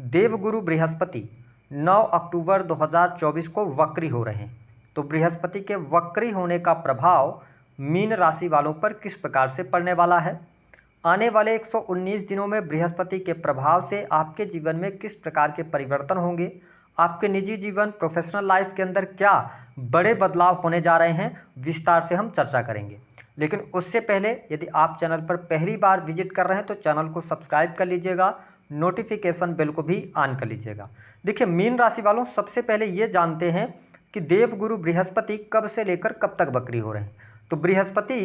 देवगुरु बृहस्पति 9 अक्टूबर 2024 को वक्री हो रहे हैं। तो बृहस्पति के वक्री होने का प्रभाव मीन राशि वालों पर किस प्रकार से पड़ने वाला है? आने वाले 119 दिनों में बृहस्पति के प्रभाव से आपके जीवन में किस प्रकार के परिवर्तन होंगे? आपके निजी जीवन, प्रोफेशनल लाइफ के अंदर क्या बड़े बदलाव होने जा रहे हैं, विस्तार से हम चर्चा करेंगे। लेकिन उससे पहले यदि आप चैनल पर पहली बार विजिट कर रहे हैं तो चैनल को सब्सक्राइब कर लीजिएगा, नोटिफिकेशन बेल को भी ऑन कर लीजिएगा। देखिए, मीन राशि वालों, सबसे पहले ये जानते हैं कि देवगुरु बृहस्पति कब से लेकर कब तक वक्री हो रहे हैं। तो बृहस्पति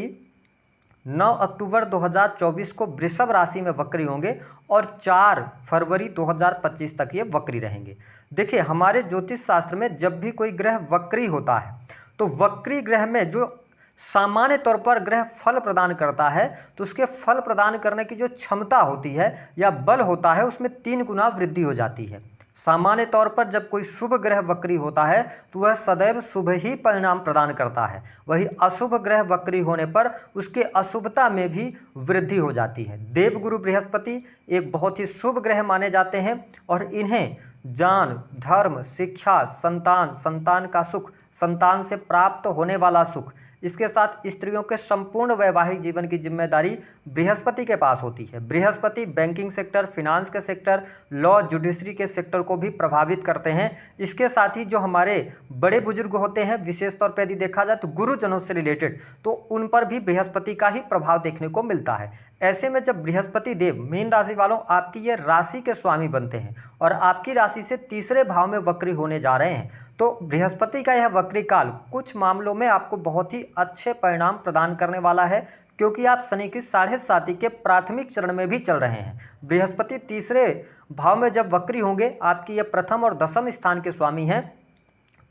9 अक्टूबर 2024 को वृषभ राशि में वक्री होंगे और 4 फरवरी 2025 तक ये वक्री रहेंगे। देखिए, हमारे ज्योतिष शास्त्र में जब भी कोई ग्रह वक्री होता है तो वक्री ग्रह में जो सामान्य तौर पर ग्रह फल प्रदान करता है तो उसके फल प्रदान करने की जो क्षमता होती है या बल होता है उसमें 3 गुना वृद्धि हो जाती है। सामान्य तौर पर जब कोई शुभ ग्रह वक्री होता है तो वह सदैव शुभ ही परिणाम प्रदान करता है। वही अशुभ ग्रह वक्री होने पर उसके अशुभता में भी वृद्धि हो जाती है। देवगुरु बृहस्पति एक बहुत ही शुभ ग्रह माने जाते हैं और इन्हें ज्ञान, धर्म, शिक्षा, संतान, संतान का सुख, संतान से प्राप्त होने वाला सुख, इसके साथ स्त्रियों के संपूर्ण वैवाहिक जीवन की जिम्मेदारी बृहस्पति के पास होती है। बृहस्पति बैंकिंग सेक्टर, फिनांस के सेक्टर, लॉ, जुडिशरी के सेक्टर को भी प्रभावित करते हैं। इसके साथ ही जो हमारे बड़े बुजुर्ग होते हैं, विशेष तौर पर यदि देखा जाए तो गुरुजनों से रिलेटेड, तो उन पर भी बृहस्पति का ही प्रभाव देखने को मिलता है। ऐसे में जब बृहस्पति देव मीन राशि वालों आपकी ये राशि के स्वामी बनते हैं और आपकी राशि से तीसरे भाव में वक्री होने जा रहे हैं, तो बृहस्पति का यह वक्री काल कुछ मामलों में आपको बहुत ही अच्छे परिणाम प्रदान करने वाला है, क्योंकि आप शनि की 7.5 के प्राथमिक चरण में भी चल रहे हैं। बृहस्पति तीसरे भाव में जब वक्री होंगे, आपकी ये प्रथम और दशम स्थान के स्वामी हैं,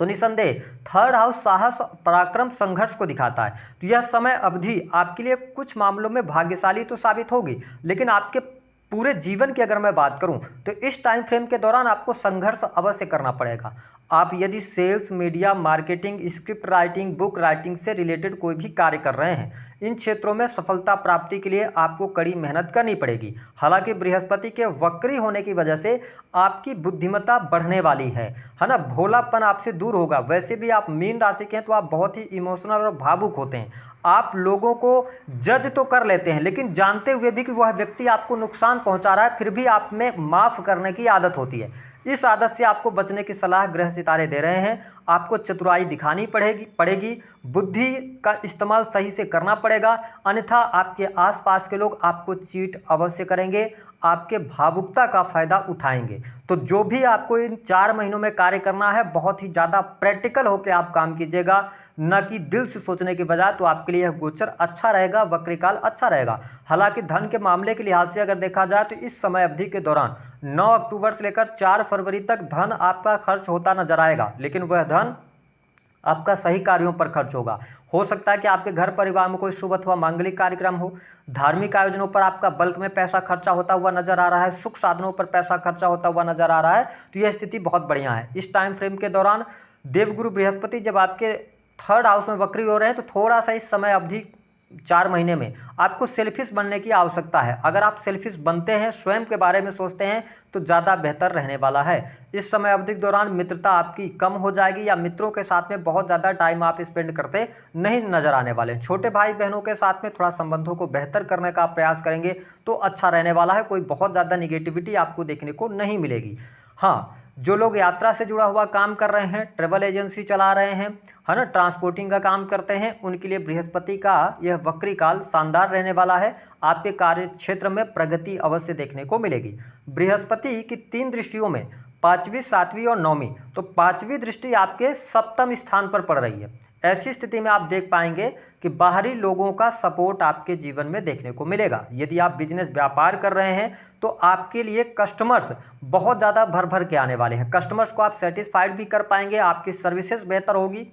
तो निसंदेह थर्ड हाउस साहस, पराक्रम, संघर्ष को दिखाता है। तो यह समय अवधि आपके लिए कुछ मामलों में भाग्यशाली तो साबित होगी, लेकिन आपके पूरे जीवन की अगर मैं बात करूं तो इस टाइम फ्रेम के दौरान आपको संघर्ष अवश्य करना पड़ेगा। आप यदि sales, media, marketing, script writing, book writing से रिलेटेड कोई भी कार्य कर रहे हैं, इन क्षेत्रों में सफलता प्राप्ति के लिए आपको कड़ी मेहनत करनी पड़ेगी। हालांकि बृहस्पति के वक्री होने की वजह से आपकी बुद्धिमत्ता बढ़ने वाली है ना, भोलापन आपसे दूर होगा। वैसे भी आप मीन राशि के हैं तो आप बहुत ही इमोशनल और भावुक होते हैं। आप लोगों को जज तो कर लेते हैं, लेकिन जानते हुए भी कि वह व्यक्ति आपको नुकसान पहुंचा रहा है, फिर भी आप में माफ़ करने की आदत होती है। इस आदत से आपको बचने की सलाह ग्रह सितारे दे रहे हैं। आपको चतुराई दिखानी पड़ेगी, बुद्धि का इस्तेमाल सही से करना पड़ेगा, अन्यथा आपके आसपास के लोग आपको चीट अवश्य करेंगे, आपके भावुकता का फ़ायदा उठाएंगे। तो जो भी आपको इन 4 महीनों में कार्य करना है, बहुत ही ज़्यादा प्रैक्टिकल होकर आप काम कीजिएगा, न कि दिल से सोचने की बजाय। तो आपके लिए यह गोचर अच्छा रहेगा, वक्रीकाल अच्छा रहेगा। हालांकि धन के मामले के लिहाज से अगर देखा जाए तो इस समय अवधि के दौरान 9 अक्टूबर से लेकर 4 फरवरी तक धन आपका खर्च होता नजर आएगा, लेकिन वह धन आपका सही कार्यों पर खर्च होगा। हो सकता है कि आपके घर परिवार में कोई शुभ अथवा मांगलिक कार्यक्रम हो, धार्मिक आयोजनों पर आपका बल्क में पैसा खर्चा होता हुआ नजर आ रहा है, सुख साधनों पर पैसा खर्चा होता हुआ नजर आ रहा है, तो यह स्थिति बहुत बढ़िया है। इस टाइम फ्रेम के दौरान देवगुरु बृहस्पति जब आपके थर्ड हाउस में वक्री हो रहे हैं तो थोड़ा सा इस समय अवधि 4 महीने में आपको सेल्फिश बनने की आवश्यकता है। अगर आप सेल्फिश बनते हैं, स्वयं के बारे में सोचते हैं, तो ज़्यादा बेहतर रहने वाला है। इस समय अवधि के दौरान मित्रता आपकी कम हो जाएगी या मित्रों के साथ में बहुत ज़्यादा टाइम आप स्पेंड करते नहीं नजर आने वाले। छोटे भाई बहनों के साथ में थोड़ा संबंधों को बेहतर करने का प्रयास करेंगे तो अच्छा रहने वाला है। कोई बहुत ज़्यादा निगेटिविटी आपको देखने को नहीं मिलेगी। हाँ, जो लोग यात्रा से जुड़ा हुआ काम कर रहे हैं, ट्रेवल एजेंसी चला रहे हैं, है ना, ट्रांसपोर्टिंग का काम करते हैं, उनके लिए बृहस्पति का यह वक्री काल शानदार रहने वाला है। आपके कार्य क्षेत्र में प्रगति अवश्य देखने को मिलेगी। बृहस्पति की 3 दृष्टियों में 5वीं, 7वीं और 9वीं, तो 5वीं दृष्टि आपके सप्तम स्थान पर पड़ रही है। ऐसी स्थिति में आप देख पाएंगे कि बाहरी लोगों का सपोर्ट आपके जीवन में देखने को मिलेगा। यदि आप बिजनेस व्यापार कर रहे हैं तो आपके लिए कस्टमर्स बहुत ज़्यादा भर भर के आने वाले हैं। कस्टमर्स को आप सेटिस्फाइड भी कर पाएंगे, आपकी सर्विसेज बेहतर होगी,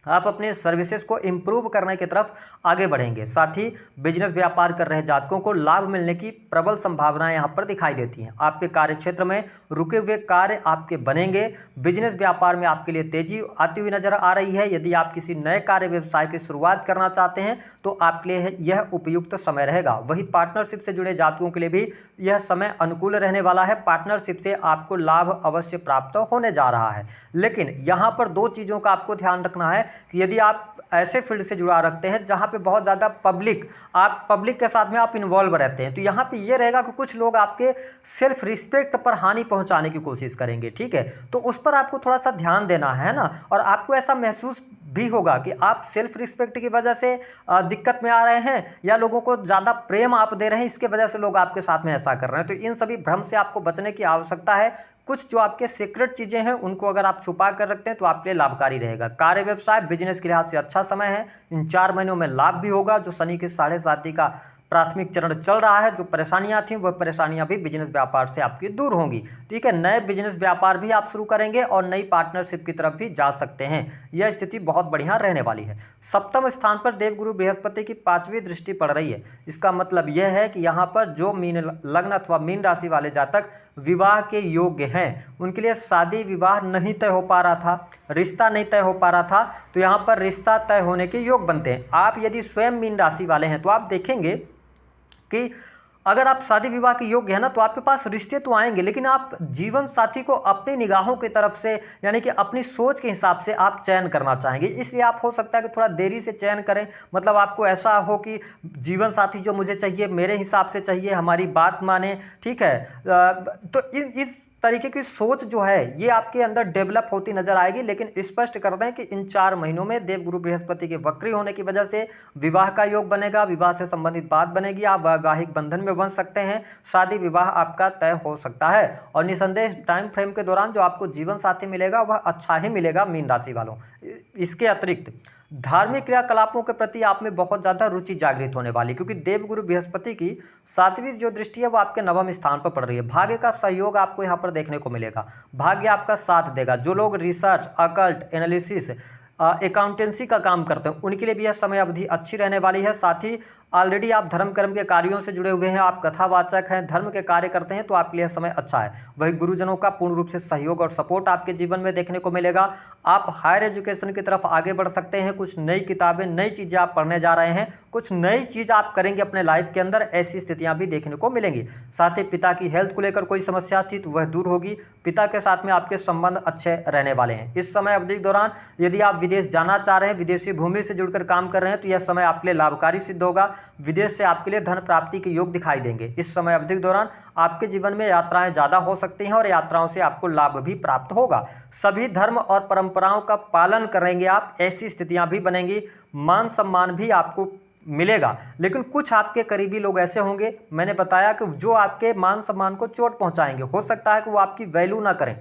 आप अपने सर्विसेज को इम्प्रूव करने की तरफ आगे बढ़ेंगे। साथ ही बिजनेस व्यापार कर रहे जातकों को लाभ मिलने की प्रबल संभावनाएं यहाँ पर दिखाई देती हैं। आपके कार्य क्षेत्र में रुके हुए कार्य आपके बनेंगे। बिजनेस व्यापार में आपके लिए तेजी आती हुई नजर आ रही है। यदि आप किसी नए कार्य व्यवसाय की शुरुआत करना चाहते हैं तो आपके लिए यह उपयुक्त समय रहेगा। वही पार्टनरशिप से जुड़े जातकों के लिए भी यह समय अनुकूल रहने वाला है। पार्टनरशिप से आपको लाभ अवश्य प्राप्त होने जा रहा है। लेकिन यहाँ पर दो चीज़ों का आपको ध्यान रखना है कि यदि आप ऐसे फील्ड से जुड़ा रखते हैं जहाँ पे बहुत ज़्यादा पब्लिक के साथ में आप इन्वॉल्व रहते हैं, तो यहाँ पे ये रहेगा कि कुछ लोग आपके सेल्फ रिस्पेक्ट पर हानि पहुँचाने की कोशिश करेंगे। ठीक है, तो उस पर आपको थोड़ा सा ध्यान देना है ना। और आपको ऐसा महसूस भी होगा कि आप सेल्फ रिस्पेक्ट की वजह से दिक्कत में आ रहे हैं या लोगों को ज़्यादा प्रेम आप दे रहे हैं, इसके वजह से लोग आपके साथ में ऐसा कर रहे हैं। तो इन सभी भ्रम से आपको बचने की आवश्यकता है। कुछ जो आपके सीक्रेट चीज़ें हैं उनको अगर आप छुपा कर रखते हैं तो आपके लिए लाभकारी रहेगा। कार्य व्यवसाय बिजनेस के लिहाज से अच्छा समय है। इन 4 महीनों में लाभ भी होगा। जो शनि के 7.5 का प्राथमिक चरण चल रहा है, जो परेशानियां थी वह परेशानियां भी बिजनेस व्यापार से आपकी दूर होंगी। ठीक है, नए बिजनेस व्यापार भी आप शुरू करेंगे और नई पार्टनरशिप की तरफ भी जा सकते हैं। यह स्थिति बहुत बढ़िया रहने वाली है। सप्तम स्थान पर देवगुरु बृहस्पति की 5वीं दृष्टि पड़ रही है। इसका मतलब यह है कि यहाँ पर जो मीन लग्न अथवा मीन राशि वाले जातक विवाह के योग्य हैं, उनके लिए शादी विवाह नहीं तय हो पा रहा था, रिश्ता नहीं तय हो पा रहा था, तो यहाँ पर रिश्ता तय होने के योग बनते हैं। आप यदि स्वयं मीन राशि वाले हैं तो आप देखेंगे कि अगर आप शादी विवाह के योग्य है ना, तो आपके पास रिश्ते तो आएंगे, लेकिन आप जीवन साथी को अपनी निगाहों की तरफ से यानी कि अपनी सोच के हिसाब से आप चयन करना चाहेंगे। इसलिए आप हो सकता है कि थोड़ा देरी से चयन करें। मतलब आपको ऐसा हो कि जीवन साथी जो मुझे चाहिए मेरे हिसाब से चाहिए, हमारी बात माने। ठीक है, तो इस तरीके की सोच जो है ये आपके अंदर डेवलप होती नजर आएगी। लेकिन स्पष्ट कर दें कि इन 4 महीनों में देवगुरु बृहस्पति के वक्री होने की वजह से विवाह का योग बनेगा, विवाह से संबंधित बात बनेगी, आप वैवाहिक बंधन में बन सकते हैं, शादी विवाह आपका तय हो सकता है। और निसंदेह टाइम फ्रेम के दौरान जो आपको जीवन साथी मिलेगा वह अच्छा ही मिलेगा मीन राशि वालों। इसके अतिरिक्त धार्मिक क्रियाकलापों के प्रति आप में बहुत ज़्यादा रुचि जागृत होने वाली, क्योंकि देवगुरु बृहस्पति की 7वीं जो दृष्टि है वो आपके 9वें स्थान पर पड़ रही है। भाग्य का सहयोग आपको यहाँ पर देखने को मिलेगा, भाग्य आपका साथ देगा। जो लोग रिसर्च, अकल्ट, एनालिसिस, अकाउंटेंसी का काम करते हैं उनके लिए भी यह समय अवधि अच्छी रहने वाली है। साथ ही ऑलरेडी आप धर्म कर्म के कार्यों से जुड़े हुए हैं, आप कथावाचक हैं, धर्म के कार्य करते हैं, तो आपके लिए समय अच्छा है। वही गुरुजनों का पूर्ण रूप से सहयोग और सपोर्ट आपके जीवन में देखने को मिलेगा। आप हायर एजुकेशन की तरफ आगे बढ़ सकते हैं। कुछ नई किताबें, नई चीज़ें आप पढ़ने जा रहे हैं, कुछ नई चीज़ आप करेंगे अपने लाइफ के अंदर, ऐसी स्थितियां भी देखने को मिलेंगी। साथ ही पिता की हेल्थ को लेकर कोई समस्या थी तो वह दूर होगी। पिता के साथ में आपके संबंध अच्छे रहने वाले हैं। इस समय अवधि के दौरान यदि आप विदेश जाना चाह रहे हैं, विदेशी भूमि से जुड़कर काम कर रहे हैं, तो यह समय आपके लिए लाभकारी सिद्ध होगा। विदेश से आपके लिए धन प्राप्ति के योग दिखाई देंगे। इस समय अवधि के दौरान आपके जीवन में यात्राएं ज़्यादा हो सकती हैं और यात्राओं से आपको लाभ भी प्राप्त होगा। सभी धर्म और परंपराओं का पालन करेंगे आप, ऐसी स्थितियां भी बनेंगी। मान सम्मान भी आपको मिलेगा। लेकिन कुछ आपके करीबी लोग ऐसे होंगे, मैंने बताया कि जो आपके मान सम्मान को चोट पहुंचाएंगे। हो सकता है कि वो आपकी वैल्यू ना करें।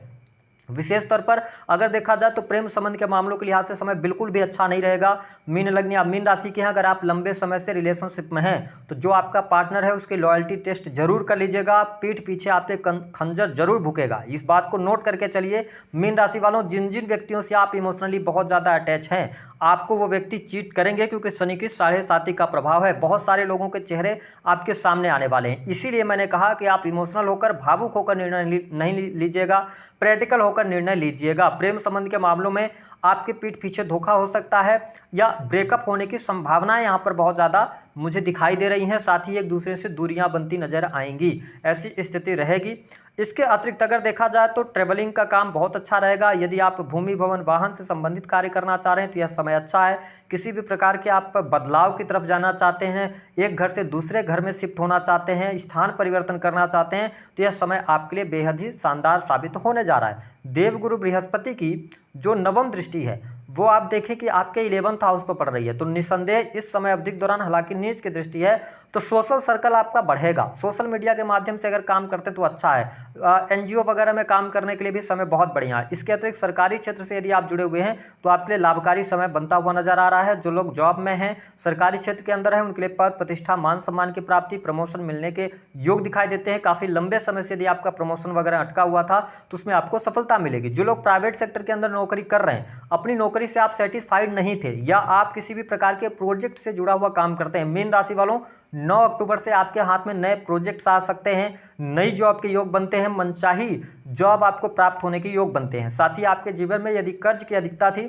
विशेष तौर पर अगर देखा जाए तो प्रेम संबंध के मामलों के लिहाज से समय बिल्कुल भी अच्छा नहीं रहेगा। मीन लग्न या मीन राशि के हैं, अगर आप लंबे समय से रिलेशनशिप में हैं तो जो आपका पार्टनर है उसकी लॉयल्टी टेस्ट जरूर कर लीजिएगा। पीठ पीछे आपके खंजर जरूर भुकेगा, इस बात को नोट करके चलिए। मीन राशि वालों, जिन जिन व्यक्तियों से आप इमोशनली बहुत ज़्यादा अटैच हैं, आपको वो व्यक्ति चीट करेंगे, क्योंकि शनि की 7.5 का प्रभाव है। बहुत सारे लोगों के चेहरे आपके सामने आने वाले हैं। इसीलिए मैंने कहा कि आप इमोशनल होकर, भावुक होकर निर्णय नहीं लीजिएगा, प्रैक्टिकल होकर निर्णय लीजिएगा। प्रेम संबंध के मामलों में आपके पीठ पीछे धोखा हो सकता है या ब्रेकअप होने की संभावनाएं यहाँ पर बहुत ज़्यादा मुझे दिखाई दे रही हैं। साथ ही एक दूसरे से दूरियां बनती नजर आएंगी, ऐसी स्थिति रहेगी। इसके अतिरिक्त अगर देखा जाए तो ट्रेवलिंग का काम बहुत अच्छा रहेगा। यदि आप भूमि भवन वाहन से संबंधित कार्य करना चाह रहे हैं तो यह समय अच्छा है। किसी भी प्रकार के आप बदलाव की तरफ जाना चाहते हैं, एक घर से दूसरे घर में शिफ्ट होना चाहते हैं, स्थान परिवर्तन करना चाहते हैं, तो यह समय आपके लिए बेहद ही शानदार साबित होने जा रहा है। देवगुरु बृहस्पति की जो 9वीं दृष्टि है वो आप देखें कि आपके 11th हाउस पर पड़ रही है, तो निसंदेह इस समय अवधि के दौरान, हालांकि नीच की दृष्टि है, तो सोशल सर्कल आपका बढ़ेगा। सोशल मीडिया के माध्यम से अगर काम करते तो अच्छा है। एनजीओ वगैरह में काम करने के लिए भी समय बहुत बढ़िया है। इसके अतिरिक्त सरकारी क्षेत्र से यदि आप जुड़े हुए हैं तो आपके लिए लाभकारी समय बनता हुआ नजर आ रहा है। जो लोग जॉब में हैं, सरकारी क्षेत्र के अंदर हैं, उनके लिए पद प्रतिष्ठा मान सम्मान की प्राप्ति, प्रमोशन मिलने के योग दिखाई देते हैं। काफी लंबे समय से यदि आपका प्रमोशन वगैरह अटका हुआ था तो उसमें आपको सफलता मिलेगी। जो लोग प्राइवेट सेक्टर के अंदर नौकरी कर रहे हैं, अपनी नौकरी से आप सेटिस्फाइड नहीं थे या आप किसी भी प्रकार के प्रोजेक्ट से जुड़ा हुआ काम करते हैं, मीन राशि वालों 9 अक्टूबर से आपके हाथ में नए प्रोजेक्ट्स आ सकते हैं, नई जॉब के योग बनते हैं, मनचाही जॉब आपको प्राप्त होने के योग बनते हैं। साथ ही आपके जीवन में यदि कर्ज की अधिकता थी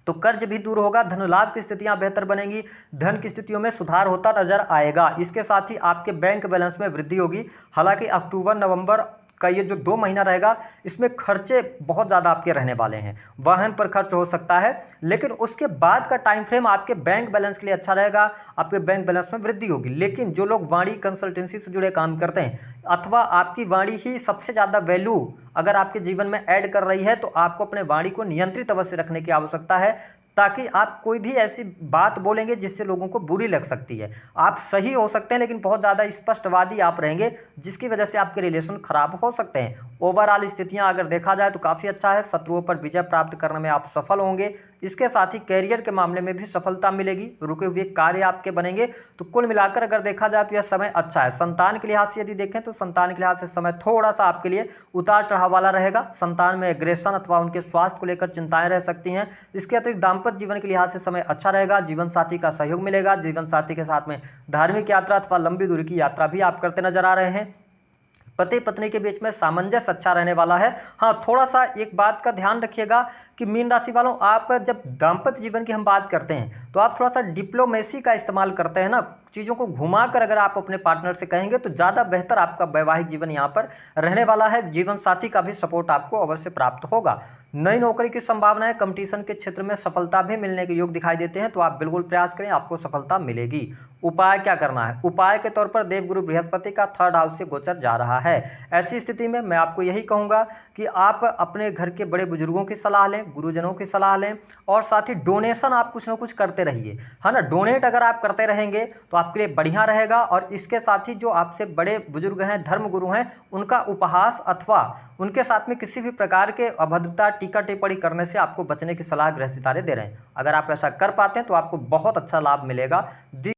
तो कर्ज भी दूर होगा, धन लाभ की स्थितियां बेहतर बनेंगी, धन की स्थितियों में सुधार होता नजर आएगा। इसके साथ ही आपके बैंक बैलेंस में वृद्धि होगी। हालांकि अक्टूबर नवंबर का ये जो 2 महीना रहेगा, इसमें खर्चे बहुत ज़्यादा आपके रहने वाले हैं। वाहन पर खर्च हो सकता है, लेकिन उसके बाद का टाइम फ्रेम आपके बैंक बैलेंस के लिए अच्छा रहेगा। आपके बैंक बैलेंस में वृद्धि होगी। लेकिन जो लोग वाणी कंसल्टेंसी से जुड़े काम करते हैं अथवा आपकी वाणी ही सबसे ज़्यादा वैल्यू अगर आपके जीवन में ऐड कर रही है तो आपको अपने वाणी को नियंत्रित अवश्य रखने की आवश्यकता है, ताकि आप कोई भी ऐसी बात बोलेंगे जिससे लोगों को बुरी लग सकती है। आप सही हो सकते हैं लेकिन बहुत ज़्यादा स्पष्टवादी आप रहेंगे, जिसकी वजह से आपके रिलेशन खराब हो सकते हैं। ओवरऑल स्थितियां अगर देखा जाए तो काफ़ी अच्छा है। शत्रुओं पर विजय प्राप्त करने में आप सफल होंगे। इसके साथ ही कैरियर के मामले में भी सफलता मिलेगी, रुके हुए कार्य आपके बनेंगे। तो कुल मिलाकर अगर देखा जाए तो यह समय अच्छा है। संतान के लिहाज से यदि देखें तो संतान के लिहाज से समय थोड़ा सा आपके लिए उतार चढ़ाव वाला रहेगा। संतान में एग्रेशन अथवा उनके स्वास्थ्य को लेकर चिंताएं रह सकती हैं। इसके अतिरिक्त दाम्पत्य जीवन के लिहाज से समय अच्छा रहेगा। जीवन साथी का सहयोग मिलेगा। जीवन साथी के साथ में धार्मिक यात्रा अथवा लंबी दूरी की यात्रा भी आप करते नजर आ रहे हैं। पति पत्नी के बीच में सामंजस्य अच्छा रहने वाला है। हाँ, थोड़ा सा एक बात का ध्यान रखिएगा कि मीन राशि वालों, आप जब दाम्पत्य जीवन की हम बात करते हैं तो आप थोड़ा सा डिप्लोमेसी का इस्तेमाल करते हैं ना। चीज़ों को घुमाकर अगर आप अपने पार्टनर से कहेंगे तो ज़्यादा बेहतर आपका वैवाहिक जीवन यहाँ पर रहने वाला है। जीवन साथी का भी सपोर्ट आपको अवश्य प्राप्त होगा। नई नौकरी की संभावना है। कंपटीशन के क्षेत्र में सफलता भी मिलने के योग दिखाई देते हैं, तो आप बिल्कुल प्रयास करें, आपको सफलता मिलेगी। उपाय क्या करना है? उपाय के तौर पर देवगुरु बृहस्पति का 3rd हाउस से गोचर जा रहा है। ऐसी स्थिति में मैं आपको यही कहूँगा कि आप अपने घर के बड़े बुजुर्गों की सलाह लें, गुरुजनों की सलाह लें, और साथ ही डोनेशन आप कुछ ना कुछ करते रहिए, है ना। डोनेट अगर आप करते रहेंगे तो आपके लिए बढ़िया रहेगा। और इसके साथ ही जो आपसे बड़े बुजुर्ग हैं, धर्मगुरु हैं, उनका उपहास अथवा उनके साथ में किसी भी प्रकार के अभद्रता, टीका टिप्पणी करने से आपको बचने की सलाह ग्रह सितारे दे रहे हैं। अगर आप ऐसा कर पाते हैं तो आपको बहुत अच्छा लाभ मिलेगा।